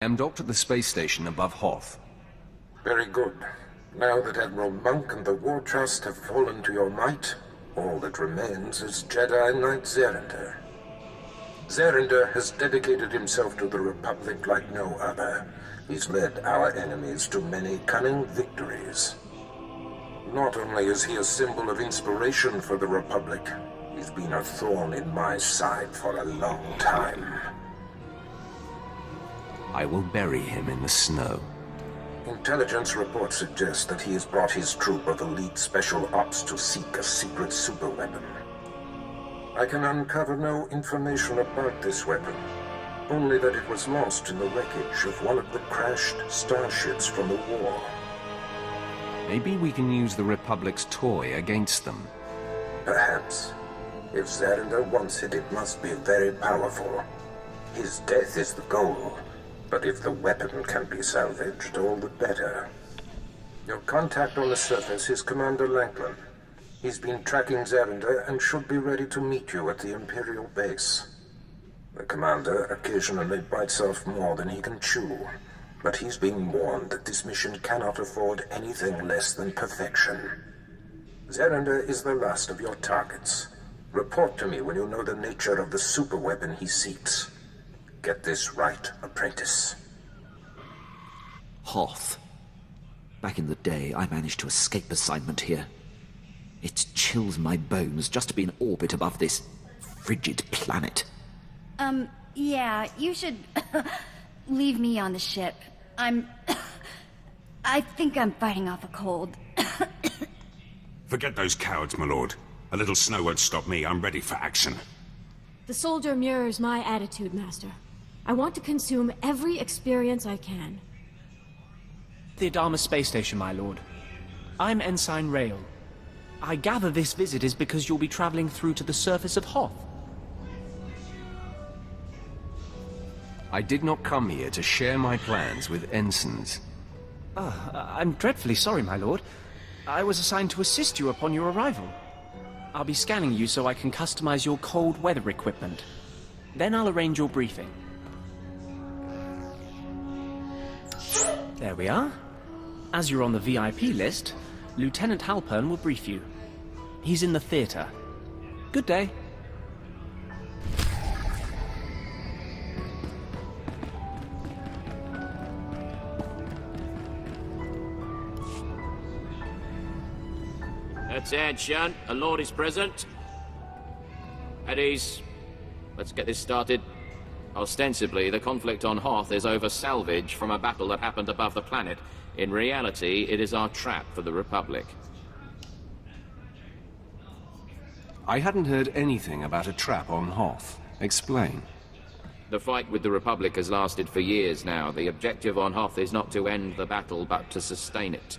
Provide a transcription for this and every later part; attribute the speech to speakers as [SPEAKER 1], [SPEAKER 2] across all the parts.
[SPEAKER 1] I am docked at the space station above Hoth.
[SPEAKER 2] Very good. Now that Admiral Monk and the War Trust have fallen to your might, all that remains is Jedi Knight Zerinder. Zerinder has dedicated himself to the Republic like no other. He's led our enemies to many cunning victories. Not only is he a symbol of inspiration for the Republic, he's been a thorn in my side for a long time.
[SPEAKER 1] I will bury him in the snow.
[SPEAKER 2] Intelligence reports suggest that he has brought his troop of elite special ops to seek a secret superweapon. I can uncover no information about this weapon, only that it was lost in the wreckage of one of the crashed starships from the war.
[SPEAKER 1] Maybe we can use the Republic's toy against them.
[SPEAKER 2] Perhaps. If Zerinder wants it, it must be very powerful. His death is the goal, but if the weapon can be salvaged, all the better. Your contact on the surface is Commander Lanklin. He's been tracking Zerinder and should be ready to meet you at the Imperial base. The Commander occasionally bites off more than he can chew, but he's being warned that this mission cannot afford anything less than perfection. Zerinder is the last of your targets. Report to me when you know the nature of the superweapon he seeks. Get this right, apprentice.
[SPEAKER 3] Hoth. Back in the day, I managed to escape assignment here. It chills my bones just to be in orbit above this frigid planet.
[SPEAKER 4] Yeah, you should leave me on the ship. I think I'm fighting off a cold.
[SPEAKER 5] Forget those cowards, my lord. A little snow won't stop me. I'm ready for action.
[SPEAKER 6] The soldier mirrors my attitude, Master. I want to consume every experience I can.
[SPEAKER 7] The Adama space station, my lord. I'm Ensign Rail. I gather this visit is because you'll be traveling through to the surface of Hoth.
[SPEAKER 1] I did not come here to share my plans with ensigns.
[SPEAKER 7] I'm dreadfully sorry, my lord. I was assigned to assist you upon your arrival. I'll be scanning you so I can customize your cold weather equipment. Then I'll arrange your briefing. There we are. As you're on the VIP list, Lieutenant Halpern will brief you. He's in the theater. Good day.
[SPEAKER 8] That's it, Shunt. A lord is present. At ease. Let's get this started. Ostensibly, the conflict on Hoth is over salvage from a battle that happened above the planet. In reality, it is our trap for the Republic.
[SPEAKER 1] I hadn't heard anything about a trap on Hoth. Explain.
[SPEAKER 8] The fight with the Republic has lasted for years now. The objective on Hoth is not to end the battle, but to sustain it.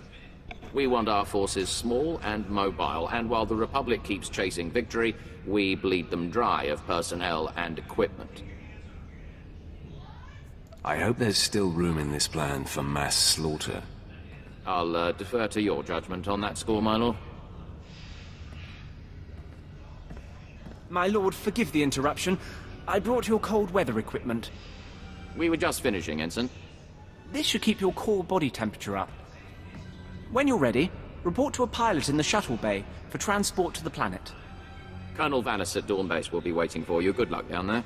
[SPEAKER 8] We want our forces small and mobile, and while the Republic keeps chasing victory, we bleed them dry of personnel and equipment.
[SPEAKER 1] I hope there's still room in this plan for mass slaughter.
[SPEAKER 8] I'll defer to your judgment on that score, my lord.
[SPEAKER 7] My lord, forgive the interruption. I brought your cold weather equipment.
[SPEAKER 8] We were just finishing, Ensign.
[SPEAKER 7] This should keep your core body temperature up. When you're ready, report to a pilot in the shuttle bay for transport to the planet.
[SPEAKER 8] Colonel Vanis at Dawn Base will be waiting for you. Good luck down there.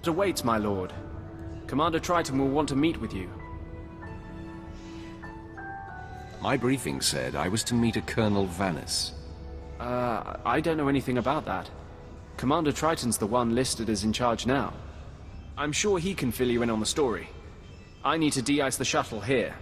[SPEAKER 7] It awaits, my lord. Commander Triton will want to meet with you.
[SPEAKER 1] My briefing said I was to meet a Colonel Vanis.
[SPEAKER 7] I don't know anything about that. Commander Triton's the one listed as in charge now. I'm sure he can fill you in on the story. I need to de-ice the shuttle here.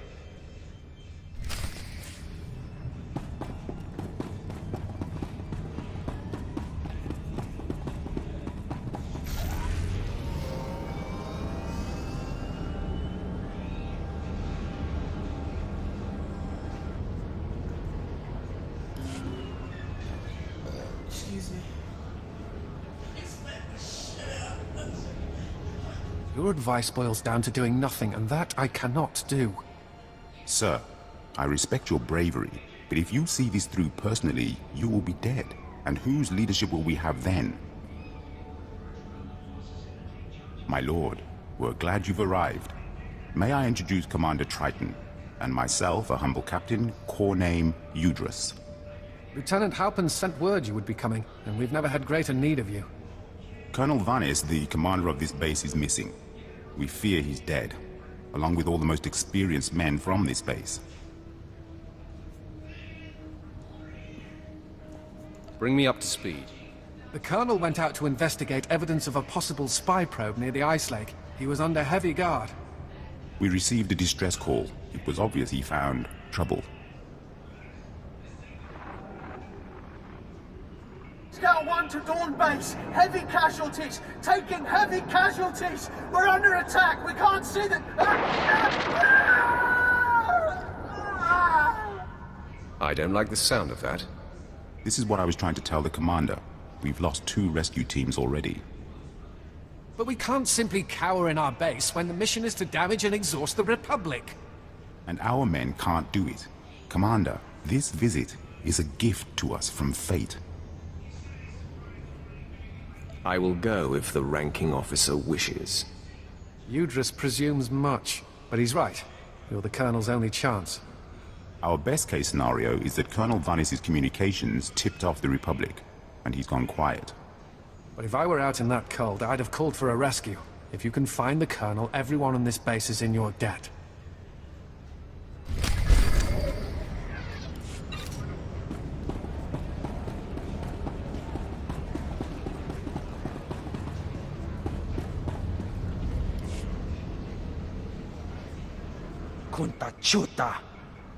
[SPEAKER 9] Your advice boils down to doing nothing, and that I cannot do.
[SPEAKER 10] Sir, I respect your bravery, but if you see this through personally, you will be dead. And whose leadership will we have then? My lord, we're glad you've arrived. May I introduce Commander Triton, and myself, a humble captain, corps name Udrus.
[SPEAKER 9] Lieutenant Halpin sent word you would be coming, and we've never had greater need of you.
[SPEAKER 10] Colonel Vanis, the commander of this base, is missing. We fear he's dead, along with all the most experienced men from this base.
[SPEAKER 1] Bring me up to speed.
[SPEAKER 9] The Colonel went out to investigate evidence of a possible spy probe near the ice lake. He was under heavy guard.
[SPEAKER 10] We received a distress call. It was obvious he found trouble.
[SPEAKER 11] Scout 1 to Dawn Base. Heavy casualties. Taking heavy casualties. We're under attack. We can't see them.
[SPEAKER 1] I don't like the sound of that.
[SPEAKER 10] This is what I was trying to tell the commander. We've lost 2 rescue teams already.
[SPEAKER 9] But we can't simply cower in our base when the mission is to damage and exhaust the Republic.
[SPEAKER 10] And our men can't do it. Commander, this visit is a gift to us from fate.
[SPEAKER 1] I will go if the ranking officer wishes.
[SPEAKER 9] Udrus presumes much, but he's right. You're the Colonel's only chance.
[SPEAKER 10] Our best case scenario is that Colonel Vanis' communications tipped off the Republic, and he's gone quiet.
[SPEAKER 9] But if I were out in that cold, I'd have called for a rescue. If you can find the Colonel, everyone on this base is in your debt.
[SPEAKER 11] Kunta chuta.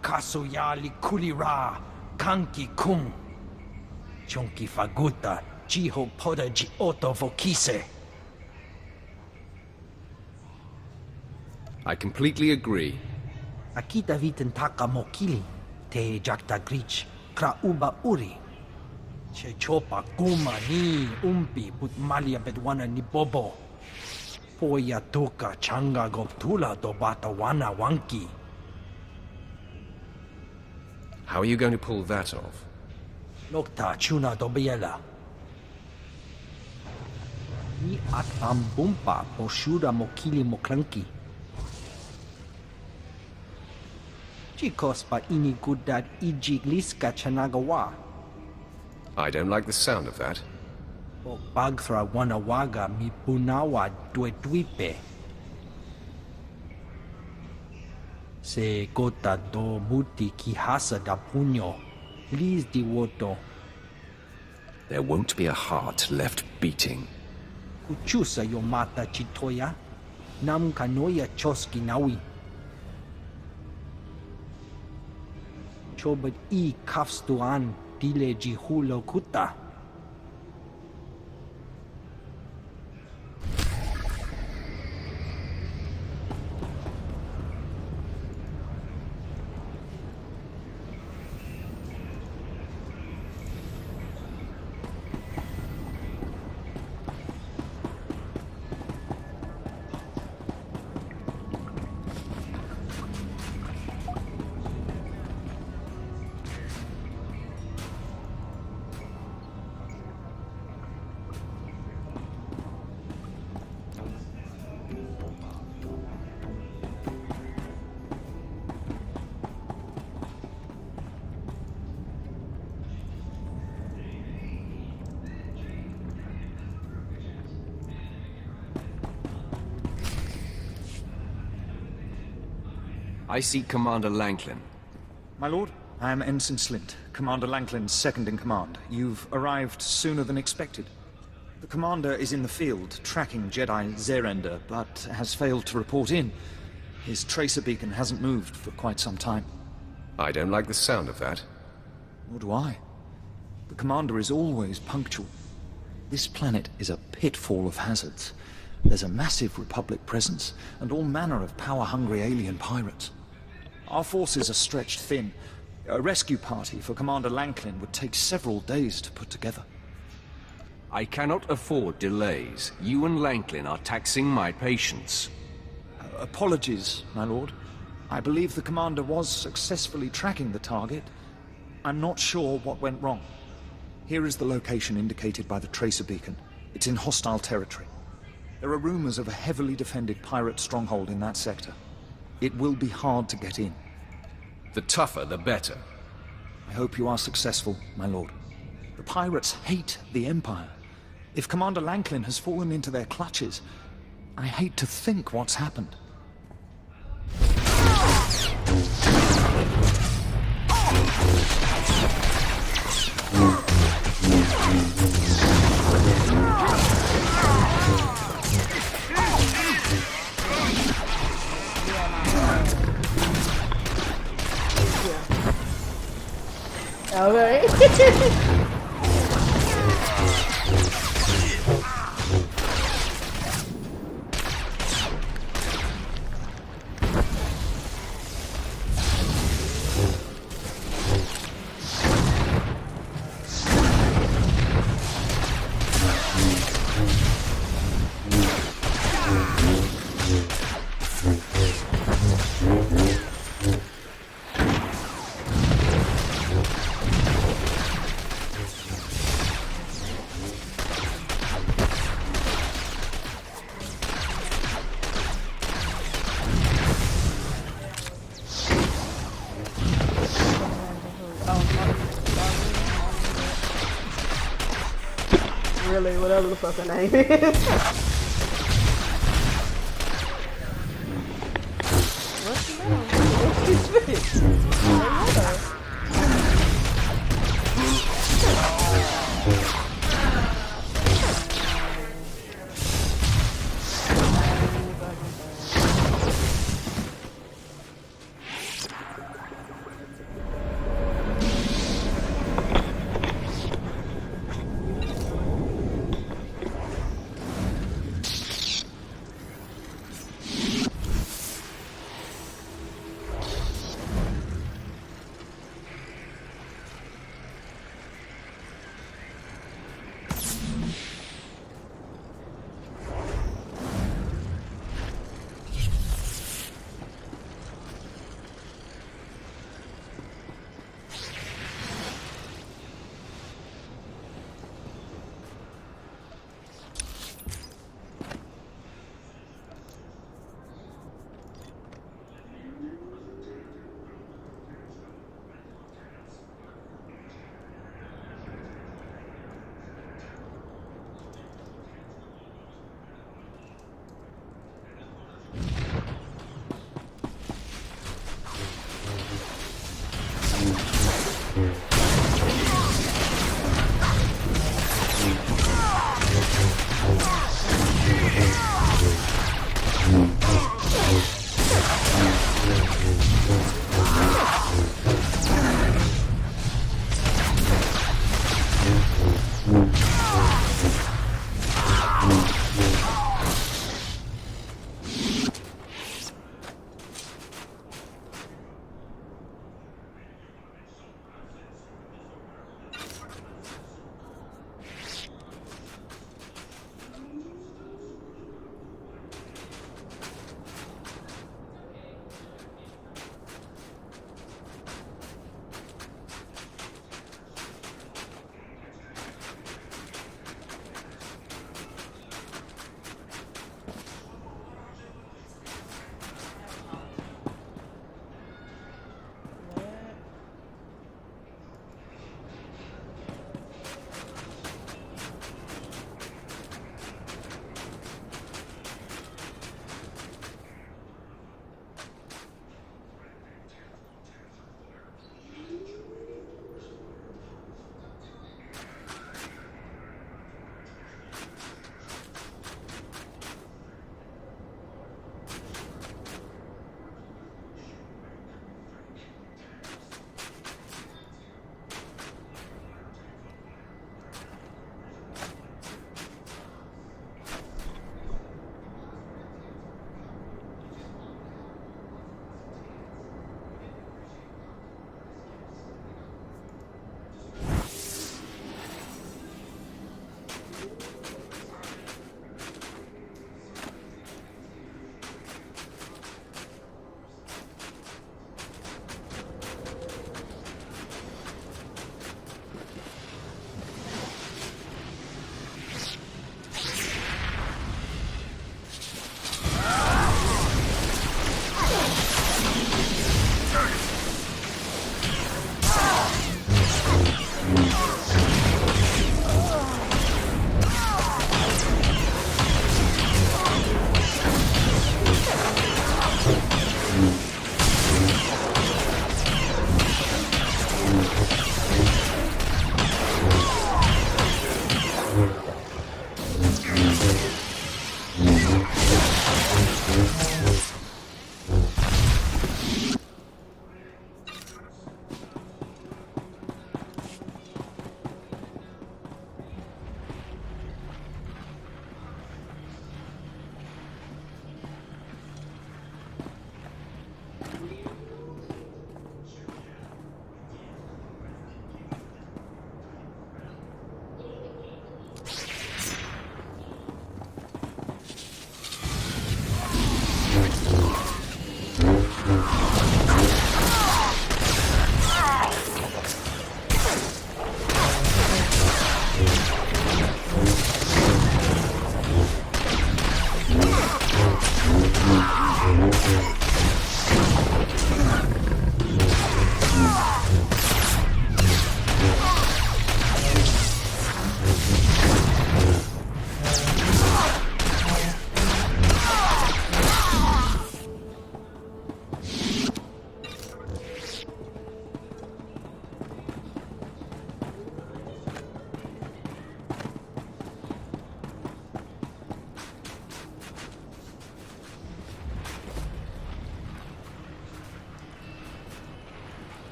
[SPEAKER 11] Kasuyali kulira. Kanki kum. Chunki faguta. Jiho poda ji oto vokise.
[SPEAKER 1] I completely agree.
[SPEAKER 11] Akita vitin taka mokili. Te jakta grich. Kra uba uri. Che chopa kuma ni umpi put malia bedwana ni bobo. Poya toka changa goptula do bata wana wanki.
[SPEAKER 1] How are you going to pull that off?
[SPEAKER 11] Nokta chuna do biela. Ni atam bumpa poshuda mokili moklanki. Chikos pa ini gudad ijigliska chanagawa.
[SPEAKER 1] I don't like the sound of that.
[SPEAKER 11] O bagthra wanawaga mi punawa dueduipe. Se gota do muti kihasa da puño. Liz di woto.
[SPEAKER 1] There won't be a heart left beating.
[SPEAKER 11] Kuchusa yo mata chitoya. Nam kanoya choski nawi. Chobad I kafstuan dile jihulo kuta.
[SPEAKER 1] I seek Commander Lanklin.
[SPEAKER 12] My lord, I am Ensign Slint, Commander Lanklin's second in command. You've arrived sooner than expected. The commander is in the field, tracking Jedi Zerender, but has failed to report in. His tracer beacon hasn't moved for quite some time.
[SPEAKER 1] I don't like the sound of that.
[SPEAKER 12] Nor do I. The commander is always punctual. This planet is a pitfall of hazards. There's a massive Republic presence, and all manner of power-hungry alien pirates. Our forces are stretched thin. A rescue party for Commander Lanklin would take several days to put together.
[SPEAKER 1] I cannot afford delays. You and Lanklin are taxing my patience.
[SPEAKER 12] Apologies, my lord. I believe the commander was successfully tracking the target. I'm not sure what went wrong. Here is the location indicated by the tracer beacon. It's in hostile territory. There are rumors of a heavily defended pirate stronghold in that sector. It will be hard to get in.
[SPEAKER 1] The tougher, the better.
[SPEAKER 12] I hope you are successful, my lord. The pirates hate the Empire. If Commander Lanklin has fallen into their clutches, I hate to think what's happened.
[SPEAKER 13] Okay. Really, whatever the fuck her name is. What's the name? What's his face?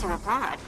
[SPEAKER 14] To applaud.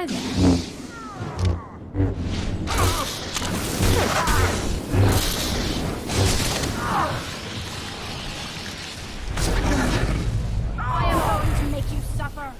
[SPEAKER 4] Hi there. I am going to make you suffer.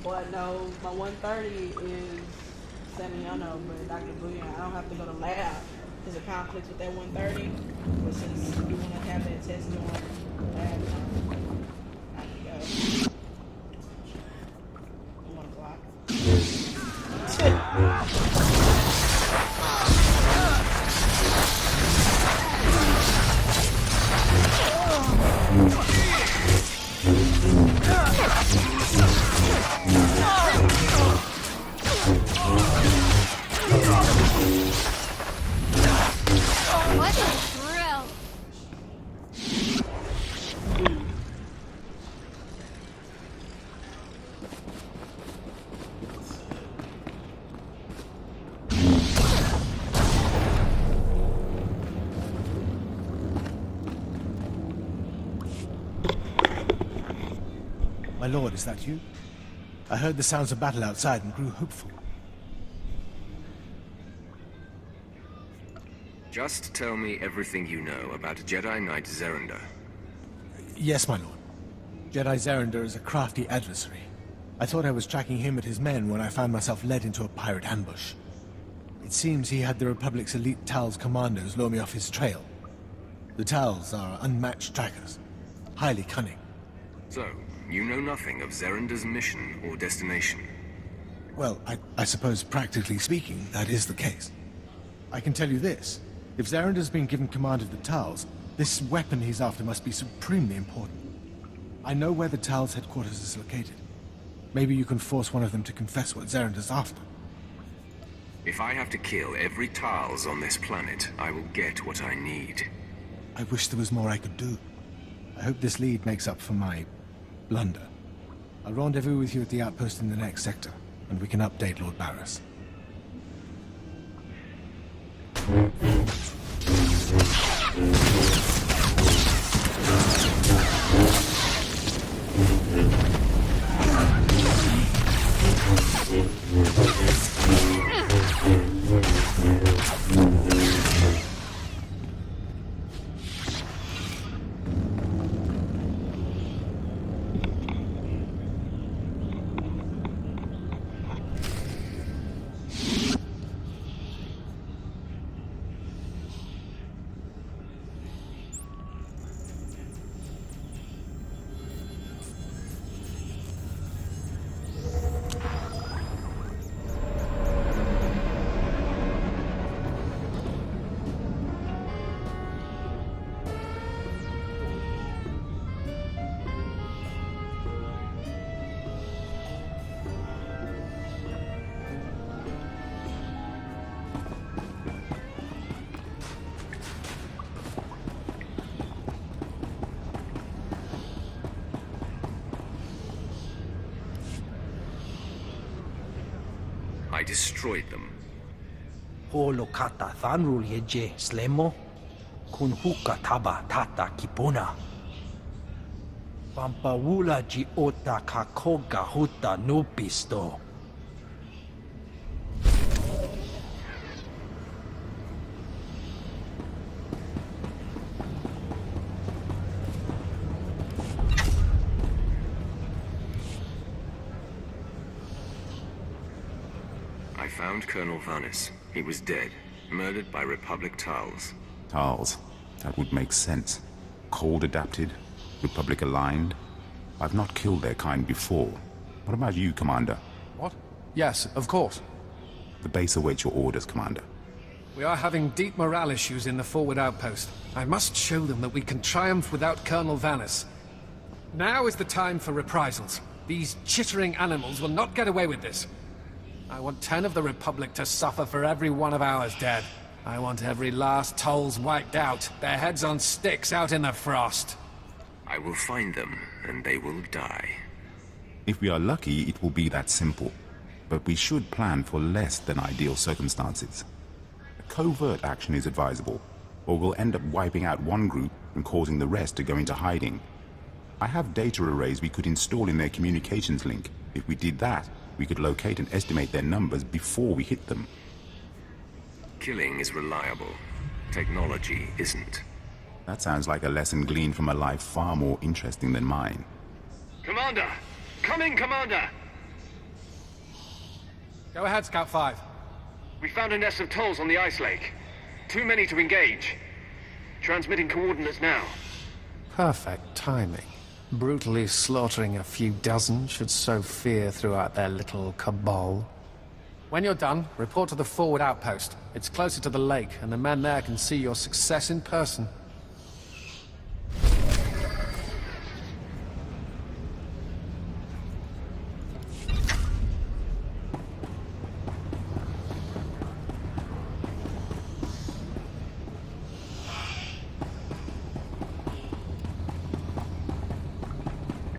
[SPEAKER 13] But no, my 130 is Semiano, but Dr. Bouillon, I don't have to go to lab because it conflicts with that 130. But since you want to have that test doing lab time, I can go. 1 o'clock.
[SPEAKER 4] What a thrill!
[SPEAKER 14] My lord, is that you? I heard the sounds of battle outside and grew hopeful.
[SPEAKER 1] Just tell me everything you know about Jedi Knight Zerender.
[SPEAKER 14] Yes, my lord. Jedi Zerender is a crafty adversary. I thought I was tracking him and his men when I found myself led into a pirate ambush. It seems he had the Republic's elite Tal's commandos lure me off his trail. The Tals are unmatched trackers, highly cunning.
[SPEAKER 1] So, you know nothing of Zerender's mission or destination?
[SPEAKER 14] Well, I suppose practically speaking, that is the case. I can tell you this. If Zerender's been given command of the Tals, this weapon he's after must be supremely important. I know where the Tal's headquarters is located. Maybe you can force one of them to confess what Zerender's after.
[SPEAKER 1] If I have to kill every Tals on this planet, I will get what I need.
[SPEAKER 14] I wish there was more I could do. I hope this lead makes up for my blunder. I'll rendezvous with you at the outpost in the next sector, and we can update Lord Barris.
[SPEAKER 1] I destroyed them.
[SPEAKER 11] Holo kata thanrul yeje slemo. Kun huka taba tata kipuna. Pampawula ji ota kakoga huta nupisto.
[SPEAKER 1] I found Colonel Vanis. He was dead, murdered by Republic Tals.
[SPEAKER 10] Tals. That would make sense. Cold adapted, Republic aligned. I've not killed their kind before. What about you, Commander?
[SPEAKER 9] What? Yes, of course.
[SPEAKER 10] The base awaits your orders, Commander.
[SPEAKER 9] We are having deep morale issues in the forward outpost. I must show them that we can triumph without Colonel Vanis. Now is the time for reprisals. These chittering animals will not get away with this. I want 10 of the Republic to suffer for every one of ours dead. I want every last Tolls wiped out, their heads on sticks out in the frost.
[SPEAKER 1] I will find them, and they will die.
[SPEAKER 10] If we are lucky, it will be that simple. But we should plan for less than ideal circumstances. A covert action is advisable, or we'll end up wiping out one group and causing the rest to go into hiding. I have data arrays we could install in their communications link. If we did that, we could locate and estimate their numbers before we hit them.
[SPEAKER 1] Killing is reliable. Technology isn't.
[SPEAKER 10] That sounds like a lesson gleaned from a life far more interesting than mine.
[SPEAKER 15] Commander! Come in, Commander!
[SPEAKER 9] Go ahead, Scout 5.
[SPEAKER 15] We found a nest of Tolls on the ice lake. Too many to engage. Transmitting coordinates now.
[SPEAKER 9] Perfect timing. Brutally slaughtering a few dozen should sow fear throughout their little cabal. When you're done, report to the forward outpost. It's closer to the lake, and the men there can see your success in person.